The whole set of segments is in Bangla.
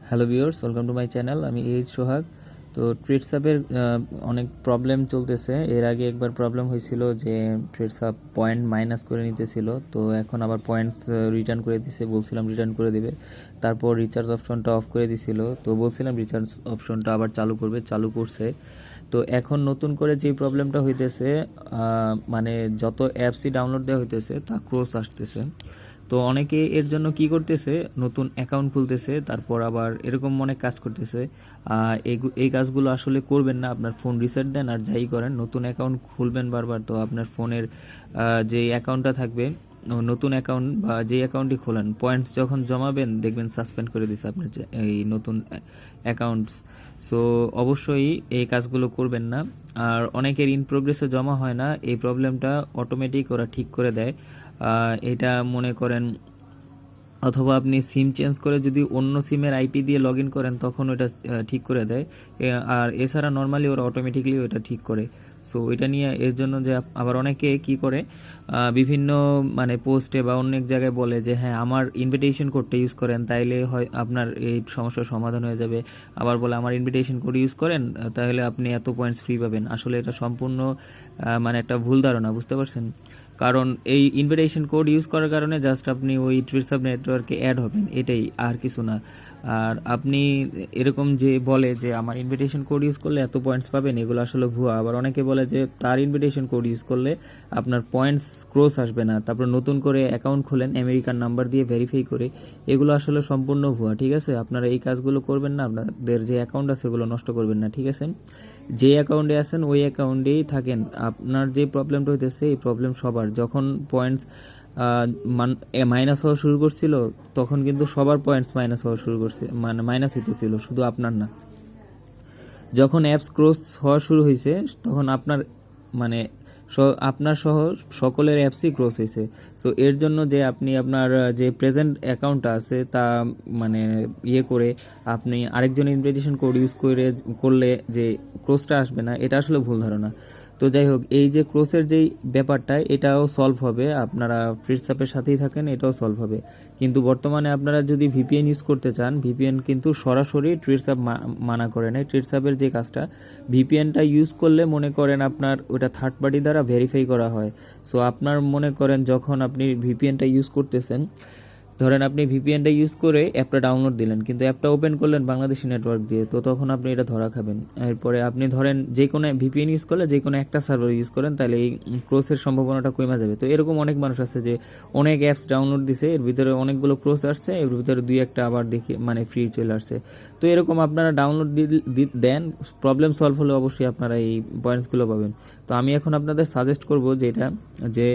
Hello viewers, welcome to my channel. আমি এইচ সোহাগ। তো ট্রেডসাপের অনেক প্রবলেম চলতেছে। এর আগে একবার প্রবলেম হয়েছিল যে ট্রেডসাপ পয়েন্ট মাইনাস করে নিতেছিল, তো এখন আবার পয়েন্টস রিটার্ন করে দিছে, বলছিলাম রিটার্ন করে দিবে। তারপর রিচার্জ অপশনটা অফ করে দিছিল, তো বলছিলাম রিচার্জ অপশনটা আবার চালু করবে, চালু করছে। তো এখন নতুন করে যে প্রবলেমটা হইতেছে, মানে যত অ্যাপসই ডাউনলোড দেওয়া হইতেছে তা ক্রস আসতেছে। তো অনেকে এর জন্য কি করতেছে, নতুন অ্যাকাউন্ট খুলতেছে, তারপর আবার এরকম অনেক কাজ করতেছে। এই কাজগুলো আসলে করবেন না। আপনার ফোন রিসেট দেন আর যাই করেন, নতুন অ্যাকাউন্ট খুলবেন বারবার, তো আপনার ফোনের যে অ্যাকাউন্টটা থাকবে, নতুন অ্যাকাউন্ট বা যে অ্যাকাউন্টই খোলেন, পয়েন্টস যখন জমাবেন দেখবেন সাসপেন্ড করে দিচ্ছে আপনার এই নতুন অ্যাকাউন্টস। সো অবশ্যই এই কাজগুলো করবেন না। আর অনেকের ইন প্রোগ্রেসে জমা হয় না, এই প্রবলেমটা অটোমেটিক ওরা ঠিক করে দেয়। এটা মনে করেন, অথবা আপনি সিম চেঞ্জ করে যদি অন্য সিমের আইপি দিয়ে লগ ইন করেন তখন ওটা ঠিক করে দেয়। আর এছাড়া নর্মালি ওরা অটোমেটিকলি ওটা ঠিক করে। সো এটা নিয়ে এর জন্য যে আবার অনেকে কি করে, বিভিন্ন মানে পোস্টে বা অনেক জায়গায় বলে যে হ্যাঁ আমার ইনভিটেশন কোডটা ইউজ করেন তাইলে হয় আপনার এই সমস্যার সমাধান হয়ে যাবে। আবার বলে আমার ইনভিটেশন কোড ইউজ করেন তাহলে আপনি এত পয়েন্টস ফ্রি পাবেন। আসলে এটা সম্পূর্ণ মানে একটা ভুল ধারণা, বুঝতে পারছেন? কারণ এই ইনভিটেশন কোড ইউজ করার কারণে জাস্ট আপনি ওই ট্রিটসাব নেটওয়ার্কে অ্যাড হবেন, এটাই, আর কিছু না। আর আপনি এরকম যে বলে যে আমার ইনভিটেশন কোড ইউজ করলে এত পয়েন্টস পাবেন, এগুলো আসলে ভুয়া। আবার অনেকে বলে যে তার ইনভিটেশন কোড ইউজ করলে আপনার পয়েন্টস ক্রস আসবে না, তারপর নতুন করে অ্যাকাউন্ট খোলেন আমেরিকান নাম্বার দিয়ে ভেরিফাই করে। এগুলো আসলে সম্পূর্ণ ভুয়া, ঠিক আছে? আপনারা এই কাজগুলো করবেন না, আপনাদের যে অ্যাকাউন্ট আছে সেগুলো নষ্ট করবেন না, ঠিক আছে? যে অ্যাকাউন্টে আছেন ওই অ্যাকাউন্টেই থাকেন। আপনার যে প্রবলেমটা হইতেছে এই প্রবলেম সবার। যখন পয়েন্টস মাইনাস হওয়া শুরু করছিল তখন কিন্তু সবার পয়েন্টস মাইনাস হওয়া শুরু করছে, মানে মাইনাস হইতেছিল, শুধু আপনার না। যখন অ্যাপস ক্রস হওয়া শুরু হয়েছে তখন আপনার মানে আপনার সহ সকলের অ্যাপসই ক্রস হয়েছে। সো এর জন্য যে আপনি আপনার যে প্রেজেন্ট অ্যাকাউন্টটা আছে তা মানে ইয়ে করে আপনি আরেকজন ইনভিটেশন কোড ইউজ করলে যে ক্রসটা আসবে না, এটা আসলে ভুল ধারণা। তো যাই হোক, এই যে ক্রসের যেই ব্যাপারটা এটাও সলভ হবে, আপনারা ট্রিটসাপের সাথেই থাকেন, এটাও সলভ হবে। কিন্তু বর্তমানে আপনারা যদি ভিপিএন ইউজ করতে চান, ভিপিএন কিন্তু সরাসরি ট্রিটসাপ মানা করে নেয়। ট্রিটসাপের যে কাজটা, ভিপিএনটা ইউজ করলে মনে করেন আপনার ওটা থার্ড পার্টি দ্বারা ভেরিফাই করা হয়। সো আপনার মনে করেন যখন আপনি ভিপিএনটা ইউজ করতেছেন, ধরেন আপনি ভিপিএনটা ইউজ করে অ্যাপটা ডাউনলোড দিলেন, কিন্তু অ্যাপটা ওপেন করলেন বাংলাদেশি নেটওয়ার্ক দিয়ে, তো তখন আপনি এটা ধরা খাবেন। এরপরে আপনি ধরেন যে কোনো ভিপিএন ইউজ করলে যে কোনো একটা সার্ভার ইউজ করেন, তাহলে এই ক্রোসের সম্ভাবনাটা কমে যাবে। তো এরকম অনেক মানুষ আছে যে অনেক অ্যাপস ডাউনলোড দিছে, এর ভিতরে অনেকগুলো ক্রোস আসছে, এর ভিতরে দুই একটা আবার দেখি মানে ফ্রি চলে আসছে। তো এরকম আপনারা ডাউনলোড দেন, প্রবলেম সলভ হলে অবশ্যই আপনারা এই পয়েন্টসগুলো পাবেন। তো আমি এখন আপনাদের সাজেস্ট করব যেটা, যে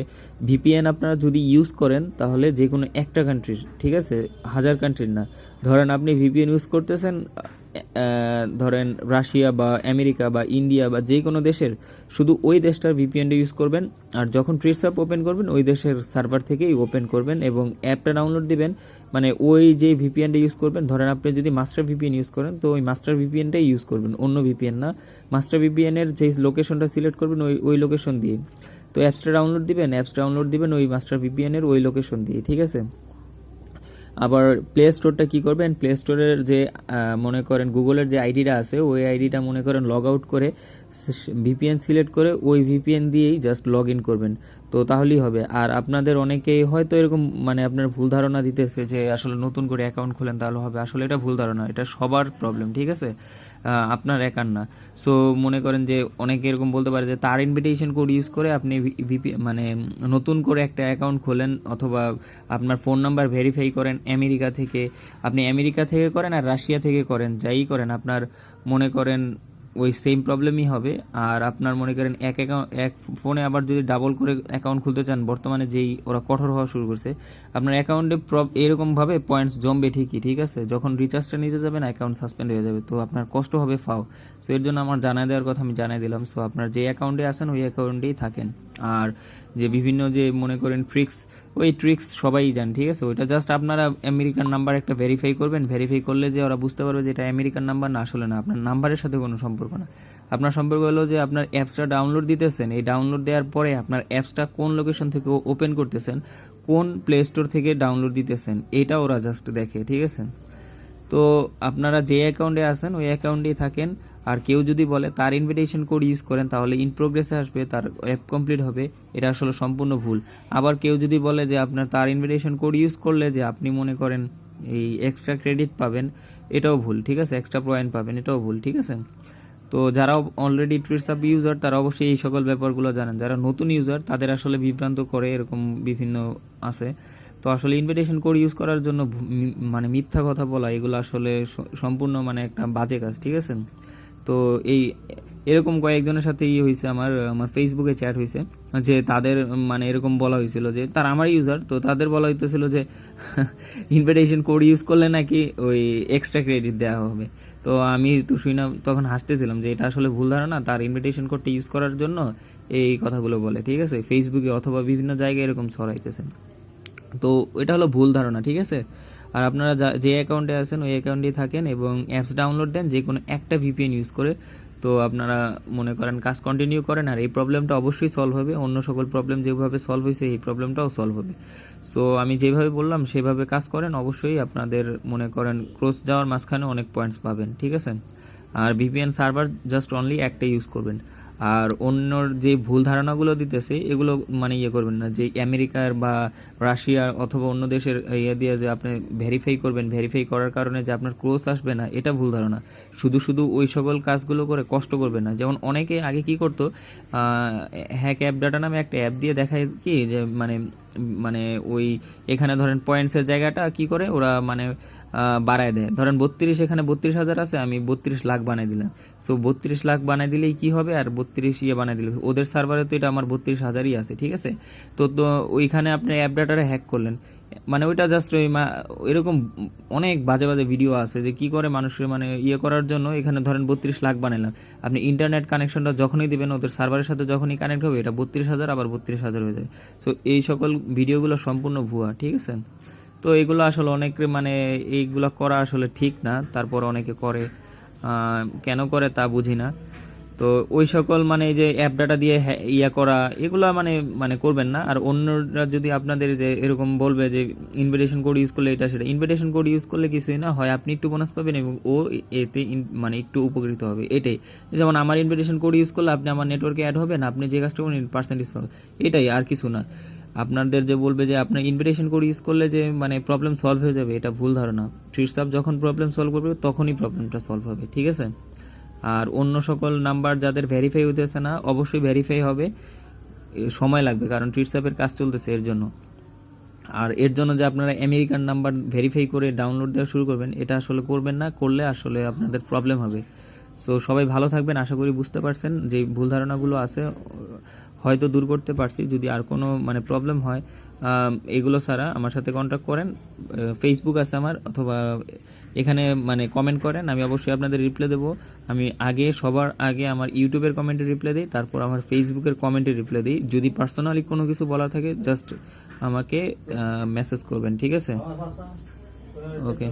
ভিপিএন আপনারা যদি ইউজ করেন তাহলে যে কোনো একটা কান্ট্রির, ঠিক আছে, হাজার কান্ট্রির না। ধরেন আপনি ভিপিএন ইউজ করতেছেন, ধরেন রাশিয়া বা আমেরিকা বা ইন্ডিয়া বা যে কোনো দেশের, শুধু ওই দেশটার ভিপিএনটা ইউজ করবেন। আর যখন ট্রিটসাপ ওপেন করবেন ওই দেশের সার্ভার থেকেই ওপেন করবেন এবং অ্যাপটা ডাউনলোড দিবেন। মানে ওই যে ভিপিএনটা ইউজ করবেন, ধরেন আপনি যদি মাস্টার ভিপিএন ইউজ করেন তো ওই মাস্টার ভিপিএনটাই ইউজ করবেন, অন্য ভিপিএন না। মাস্টার ভিপিএনের যে লোকেশনটা সিলেক্ট করবেন ওই লোকেশন দিয়ে তো অ্যাপসটা ডাউনলোড দিবেন ওই মাস্টার ভিপিএনের ওই লোকেশন দিয়ে, ঠিক আছে? আবার প্লে স্টোরটা কী করবেন, প্লে স্টোরের যে মনে করেন গুগলের যে আইডিটা আছে ওই আইডিটা মনে করেন লগ আউট করে ভিপিএন সিলেক্ট করে ওই ভিপিএন দিয়েই জাস্ট লগ ইন করবেন, তো তাহলেই হবে। আর আপনাদের অনেকেই হয়তো এরকম মানে আপনার ভুল ধারণা দিতেছে যে আসলে নতুন করে অ্যাকাউন্ট খোলেন তাহলে হবে, আসলে এটা ভুল ধারণা, এটা সবার প্রবলেম, ঠিক আছে? আপনার একার না। সো মনে করেন যে অনেকে এরকম বলতে পারে যে তার ইনভিটেশন কোড ইউজ করে আপনি মানে নতুন করে একটা অ্যাকাউন্ট খোলেন, অথবা আপনার ফোন নাম্বার ভেরিফাই করেন আমেরিকা থেকে, আপনি আমেরিকা থেকে করেন আর রাশিয়া থেকে করেন, যাই করেন আপনার মনে করেন ওই সেম প্রবলেমই হবে। আর আপনার মনে করেন এক ফোনে আবার যদি ডাবল করে অ্যাকাউন্ট খুলতে চান, বর্তমানে যেই ওরা কঠোর হওয়া শুরু করছে, আপনার অ্যাকাউন্টে এরকমভাবে পয়েন্টস জমবে ঠিকই, ঠিক আছে? যখন রিচার্জটা নিতে যাবেন অ্যাকাউন্ট সাসপেন্ড হয়ে যাবে, তো আপনার কষ্ট হবে ফাও। সো এর জন্য আমার জানাই দেওয়ার কথা আমি জানাই দিলাম। সো আপনার যে অ্যাকাউন্টে আছেন ওই অ্যাকাউন্টেই থাকেন। আর যে বিভিন্ন যে মনে করেন ওই ট্রিক্স সবাই জান, ঠিক আছে? ওইটা জাস্ট আপনারা আমেরিকান নাম্বার একটা ভেরিফাই করবেন, ভেরিফাই করলে যে ওরা বুঝতে পারবে যে এটা আমেরিকান নাম্বার না, আসলে না, আপনার নাম্বারের সাথে কোনো সম্পর্ক না। আপনার সম্পর্ক হলো যে আপনার অ্যাপসটা ডাউনলোড দিতেছেন, এই ডাউনলোড দেওয়ার পরে আপনার অ্যাপসটা কোন লোকেশন থেকে ওপেন করতেছেন, কোন প্লে স্টোর থেকে ডাউনলোড দিতেছেন, এটা ওরা জাস্ট দেখে, ঠিক আছে? তো আপনারা যে অ্যাকাউন্টে আছেন ওই অ্যাকাউন্টেই থাকেন। আর কেউ যদি বলে তার ইনভিটেশন কোড ইউজ করেন তাহলে ইন প্রোগ্রেসে আসবে, তার অ্যাপ কমপ্লিট হবে, এটা আসলে সম্পূর্ণ ভুল। আবার কেউ যদি বলে যে আপনার তার ইনভিটেশন কোড ইউজ করলে যে আপনি মনে করেন এই এক্সট্রা ক্রেডিট পাবেন, এটাও ভুল, ঠিক আছে, এক্সট্রা পয়েন্ট পাবেন, এটাও ভুল, ঠিক আছে। তো যারা অলরেডি ট্রিটসাপ ইউজার তারা অবশ্যই এই সকল ব্যাপারগুলো জানেন। যারা নতুন ইউজার তাদের আসলে বিভ্রান্ত করে এরকম বিভিন্ন আছে। তো আসলে ইনভিটেশন কোড ইউজ করার জন্য মানে মিথ্যা কথা বলা এগুলো আসলে সম্পূর্ণ মানে একটা বাজে কাজ, ঠিক আছে। তো এরকম কয়েকজনের সাথে হয়েছে, আমার ফেসবুকে চ্যাট হয়েছে যে তাদের মানে এরকম বলা হয়েছিল যে তারা আমার ইউজার, তো তাদের বলা হইতেছিল যে ইনভিটেশন কোড ইউজ করলে নাকি ওই এক্সট্রা ক্রেডিট দেওয়া হবে। তো আমি তো শুই না, তখন হাসতেছিলাম যে এটা আসলে ভুল ধারণা, তার ইনভিটেশন কোডটা ইউজ করার জন্য এই কথাগুলো বলে, ঠিক আছে, ফেসবুকে অথবা বিভিন্ন জায়গায় এরকম ছড়াইতেছে। তো এটা হলো ভুল ধারণা, ঠিক আছে। আর আপনারা যে অ্যাকাউন্টে আছেন ওই অ্যাকাউন্টেই থাকেন এবং অ্যাপস ডাউনলোড দেন যে কোনো একটা ভিপিএন ইউজ করে। তো আপনারা মনে করেন কাজ কন্টিনিউ করেন, আর এই প্রবলেমটা অবশ্যই সলভ হবে। অন্য সকল প্রবলেম যেভাবে সলভ হয়েছে এই প্রবলেমটাও সলভ হবে। সো আমি যেভাবে বললাম সেভাবে কাজ করেন, অবশ্যই আপনাদের মনে করেন ক্রস যাওয়ার মাঝখানে অনেক পয়েন্টস পাবেন, ঠিক আছে। আর ভিপিএন সার্ভার জাস্ট অনলি একটা ইউজ করবেন। আর অন্যর যে ভুল ধারণাগুলো দিতেছে এগুলো মানে করবেন না, যে আমেরিকার বা রাশিয়ার অথবা অন্য দেশের দিয়ে যে আপনি ভেরিফাই করবেন, ভেরিফাই করার কারণে যে আপনার ক্রোস আসবে না, এটা ভুল ধারণা। শুধু ওই সকল কাজগুলো করে কষ্ট করবেন না। যেমন অনেকে আগে কি করতো, হ্যাক অ্যাপ ডাটা নামে একটা অ্যাপ দিয়ে দেখায় কি যে মানে মানে ওই এখানে ধরেন পয়েন্টসের জায়গাটা কি করে ওরা মানে বাড়ায় দেয়। ধরেন 32, এখানে 32,000 আছে, আমি 32 লাখ বানাই দিলাম। সো 32 লাখ বানাই দিলেই কি হবে, আর 32 বানাই দিলে ওদের সার্ভারে তো এটা আমার 32,000ই আছে, ঠিক আছে। তো ওইখানে আপনি অ্যাপ ডাটারে হ্যাক করলেন, মানে ওইটা জাস্ট ওই এরকম অনেক বাজে বাজে ভিডিও আছে যে কি করে মানুষের মানে করার জন্য। এখানে ধরেন 32 লাখ বানাইলাম, আপনি ইন্টারনেট কানেকশনটা যখনই দিবেন ওদের সার্ভারের সাথে যখনই কানেক্ট হবে এটা 32,000 আবার 32,000 হয়ে যাবে। সো এই সকল ভিডিওগুলো সম্পূর্ণ ভুয়া, ঠিক আছে। তো এগুলো আসলে অনেক মানে এইগুলো করা আসলে ঠিক না, তারপর অনেকে করে, কেন করে তা বুঝি না। তো ওই সকল মানে যে অ্যাপ ডাটা দিয়ে করা এগুলো মানে মানে করবেন না। আর অন্যরা যদি আপনাদের যে এরকম বলবে যে ইনভিটেশন কোড ইউজ করলে এটা সেটা, ইনভিটেশন কোড ইউজ করলে কিছুই না হয়, আপনি একটু বোনাস পাবেন এবং ও এতে মানে একটু উপকৃত হবে, এটাই। যেমন আমার ইনভিটেশন কোড ইউজ করলে আপনি আমার নেটওয়ার্কে অ্যাড হবেন, আপনি যে কাজটা করবেন পার্সেন্টেজ পাবেন, এটাই, আর কিছু না। আপনাদের যে বলবে যে আপনার ইনভিটেশন কোড ইউজ করলে যে মানে প্রবলেম সলভ হয়ে যাবে, এটা ভুল ধারণা। ট্রিটসাপ যখন প্রবলেম সলভ করবে তখনই প্রবলেমটা সলভ হবে, ঠিক আছে। আর অন্য সকল নাম্বার যাদের ভেরিফাই হতেছে না অবশ্যই ভেরিফাই হবে, সময় লাগবে, কারণ ট্রিটসাপের কাজ চলতেছে এর জন্য। আর এর জন্য যে আপনারা আমেরিকান নাম্বার ভেরিফাই করে ডাউনলোড দেওয়া শুরু করবেন, এটা আসলে করবেন না, করলে আসলে আপনাদের প্রবলেম হবে। সো সবাই ভালো থাকবেন, আশা করি বুঝতে পারছেন যে ভুল ধারণাগুলো আছে হয়তো দূর করতে পারছি। যদি আর কোনো মানে প্রবলেম হয় এগুলো ছাড়া আমার সাথে কন্ট্যাক্ট করেন, ফেসবুক আছে আমার, অথবা এখানে মানে কমেন্ট করেন, আমি অবশ্যই আপনাদের রিপ্লাই দেবো। আমি সবার আগে আমার ইউটিউবের কমেন্টে রিপ্লাই দিই, তারপর আমার ফেসবুকের কমেন্টে রিপ্লাই দিই। যদি পার্সোনালি কোনো কিছু বলার থাকে জাস্ট আমাকে মেসেজ করবেন, ঠিক আছে। ওকে।